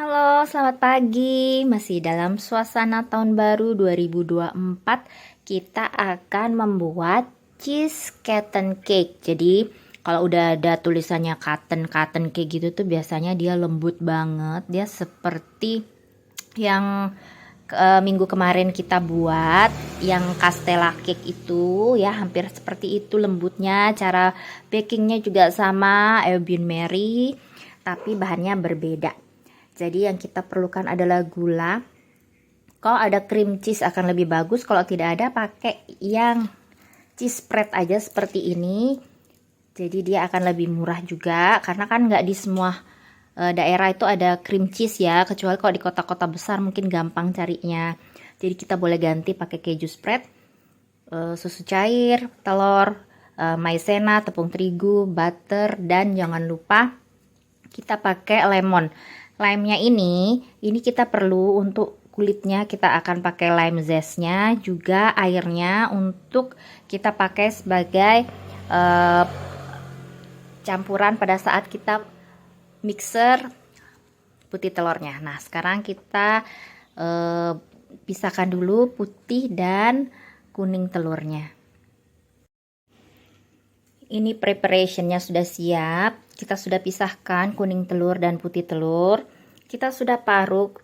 Halo, selamat pagi. Masih dalam suasana tahun baru 2024, kita akan membuat cheese cotton cake. Jadi, kalau udah ada tulisannya cotton cake gitu tuh biasanya dia lembut banget. Dia seperti yang minggu kemarin kita buat, yang castella cake itu ya, hampir seperti itu lembutnya. Cara bakingnya juga sama, Eugene Mary, tapi bahannya berbeda. Jadi yang kita perlukan adalah gula. Kalau ada cream cheese akan lebih bagus. Kalau tidak ada, pakai yang cheese spread aja seperti ini. Jadi dia akan lebih murah juga. Karena kan nggak di semua daerah itu ada cream cheese ya. Kecuali kalau di kota-kota besar mungkin gampang carinya. Jadi kita boleh ganti pakai keju spread, susu cair, telur, maizena, tepung terigu, butter, dan jangan lupa kita pakai lemon. Lime-nya ini kita perlu untuk kulitnya, kita akan pakai lime zestnya, juga airnya untuk kita pakai sebagai campuran pada saat kita mixer putih telurnya. Nah, sekarang kita pisahkan dulu putih dan kuning telurnya. Ini preparationnya sudah siap. Kita sudah pisahkan kuning telur dan putih telur. Kita sudah parut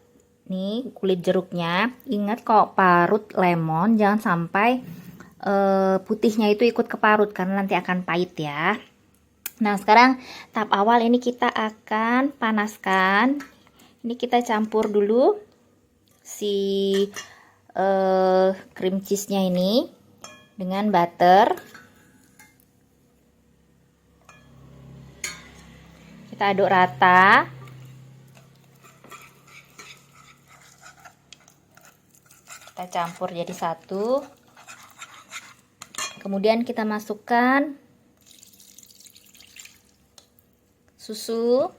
nih kulit jeruknya. Ingat kalau parut lemon jangan sampai putihnya itu ikut keparut karena nanti akan pahit ya. Nah, sekarang tahap awal ini kita akan panaskan. Ini kita campur dulu si cream cheese-nya ini dengan butter. Kita aduk rata. Kita campur jadi satu. Kemudian kita masukkan susu.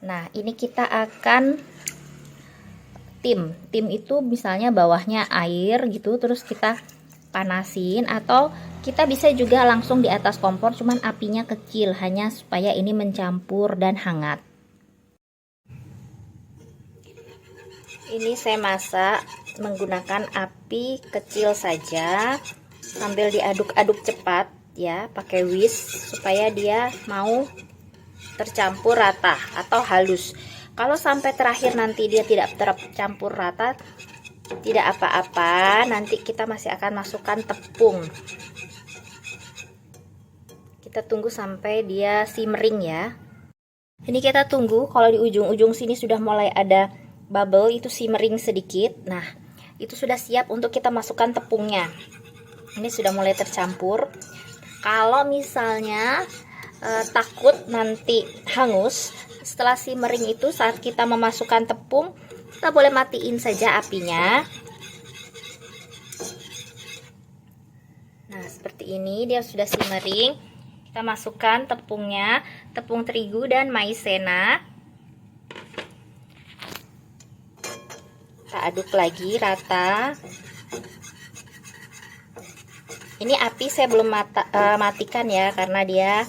Nah, ini kita akan tim itu misalnya bawahnya air gitu, terus kita panasin, atau kita bisa juga langsung di atas kompor, cuman apinya kecil, hanya supaya ini mencampur dan hangat. Ini saya masak menggunakan api kecil saja sambil diaduk-aduk cepat ya, pakai whisk supaya dia mau tercampur rata atau halus. Kalau sampai terakhir nanti dia tidak tercampur rata, tidak apa-apa, nanti kita masih akan masukkan tepung. Kita tunggu sampai dia simmering ya. Ini kita tunggu, kalau di ujung-ujung sini sudah mulai ada bubble, itu simmering sedikit. Nah, itu sudah siap untuk kita masukkan tepungnya. Ini sudah mulai tercampur. Kalau misalnya takut nanti hangus, setelah simmering itu saat kita memasukkan tepung, kita boleh matiin saja apinya. Nah, seperti ini dia sudah simmering. Kita masukkan tepungnya, tepung terigu dan maizena. Kita aduk lagi rata. Ini api saya belum matikan ya, karena dia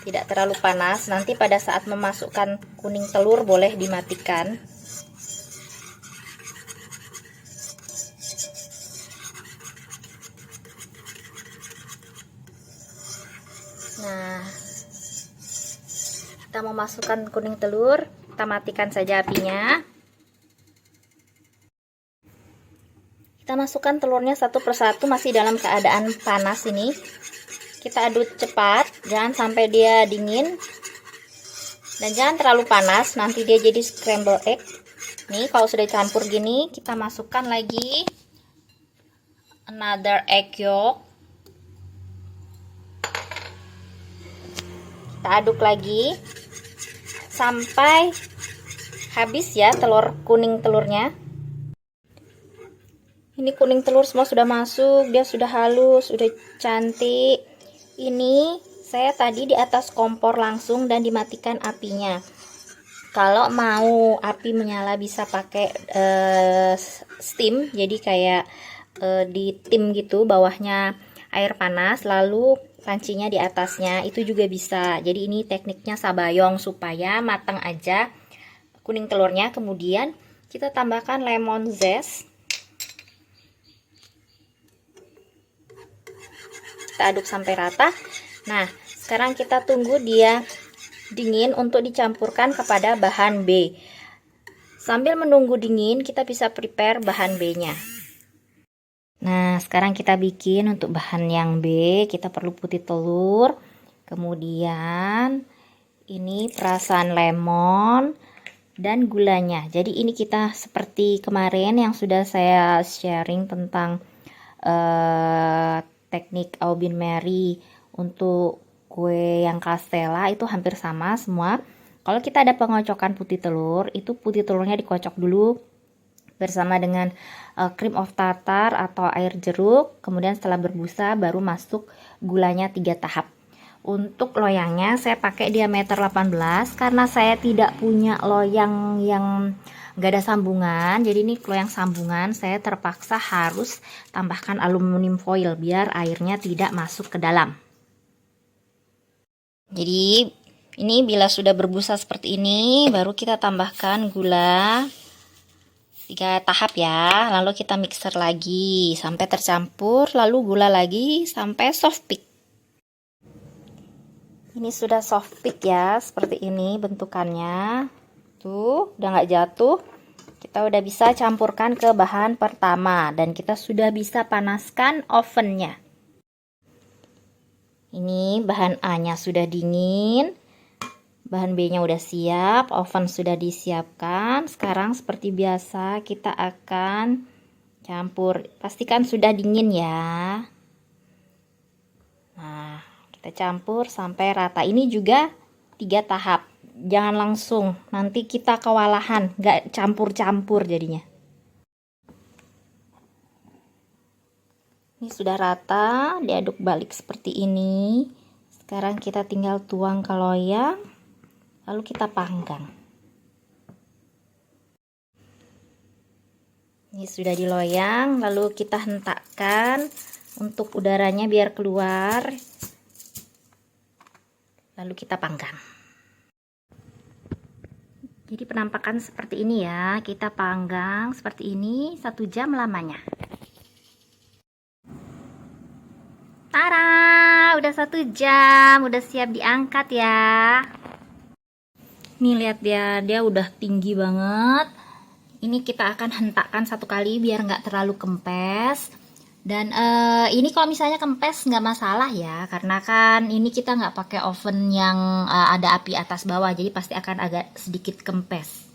tidak terlalu panas. Nanti pada saat memasukkan kuning telur boleh dimatikan. Nah, kita mau masukkan kuning telur, kita matikan saja apinya. Kita masukkan telurnya satu persatu, masih dalam keadaan panas ini. Kita aduk cepat, jangan sampai dia dingin. Dan jangan terlalu panas, nanti dia jadi scramble egg. Nih, kalau sudah campur gini, kita masukkan lagi another egg yolk. Kita aduk lagi sampai habis ya telur kuning telurnya. Ini kuning telur semua sudah masuk, dia sudah halus, sudah cantik. Ini saya tadi di atas kompor langsung dan dimatikan apinya. Kalau mau api menyala bisa pakai steam, jadi kayak di tim gitu, bawahnya air panas lalu pancinya di atasnya, itu juga bisa. Jadi ini tekniknya sabayong supaya matang aja kuning telurnya. Kemudian kita tambahkan lemon zest. Kita aduk sampai rata. Nah, sekarang kita tunggu dia dingin untuk dicampurkan kepada bahan B. Sambil menunggu dingin, kita bisa prepare bahan B-nya. Nah, sekarang kita bikin untuk bahan yang B. Kita perlu putih telur, kemudian ini perasan lemon, dan gulanya. Jadi ini kita seperti kemarin yang sudah saya sharing tentang teknik Aubin Marie untuk kue yang castella, itu hampir sama semua. Kalau kita ada pengocokan putih telur, itu putih telurnya dikocok dulu bersama dengan cream of tartar atau air jeruk. Kemudian setelah berbusa baru masuk gulanya 3 tahap. Untuk loyangnya saya pakai diameter 18 karena saya tidak punya loyang yang gak ada sambungan. Jadi ini loyang sambungan, saya terpaksa harus tambahkan aluminium foil biar airnya tidak masuk ke dalam. Jadi ini bila sudah berbusa seperti ini, baru kita tambahkan gula 3 tahap ya. Lalu kita mixer lagi sampai tercampur, lalu gula lagi sampai soft peak. Ini sudah soft peak ya, seperti ini bentukannya. Tuh, udah nggak jatuh. Kita udah bisa campurkan ke bahan pertama dan kita sudah bisa panaskan ovennya. Ini bahan A-nya sudah dingin. Bahan B-nya udah siap, oven sudah disiapkan. Sekarang seperti biasa kita akan campur. Pastikan sudah dingin ya. Nah, kita campur sampai rata. Ini juga 3 tahap. Jangan langsung, nanti kita kewalahan, nggak campur-campur jadinya. Ini sudah rata, diaduk balik seperti ini. Sekarang kita tinggal tuang ke loyang, lalu kita panggang. Ini sudah di loyang, lalu kita hentakkan untuk udaranya biar keluar. Lalu kita panggang. Jadi penampakan seperti ini ya, kita panggang seperti ini 1 jam lamanya. Tara, udah 1 jam, udah siap diangkat ya. Nih lihat dia udah tinggi banget. Ini kita akan hentakkan 1 kali biar nggak terlalu kempes. Dan ini kalau misalnya kempes nggak masalah ya, karena kan ini kita nggak pakai oven yang ada api atas bawah, jadi pasti akan agak sedikit kempes.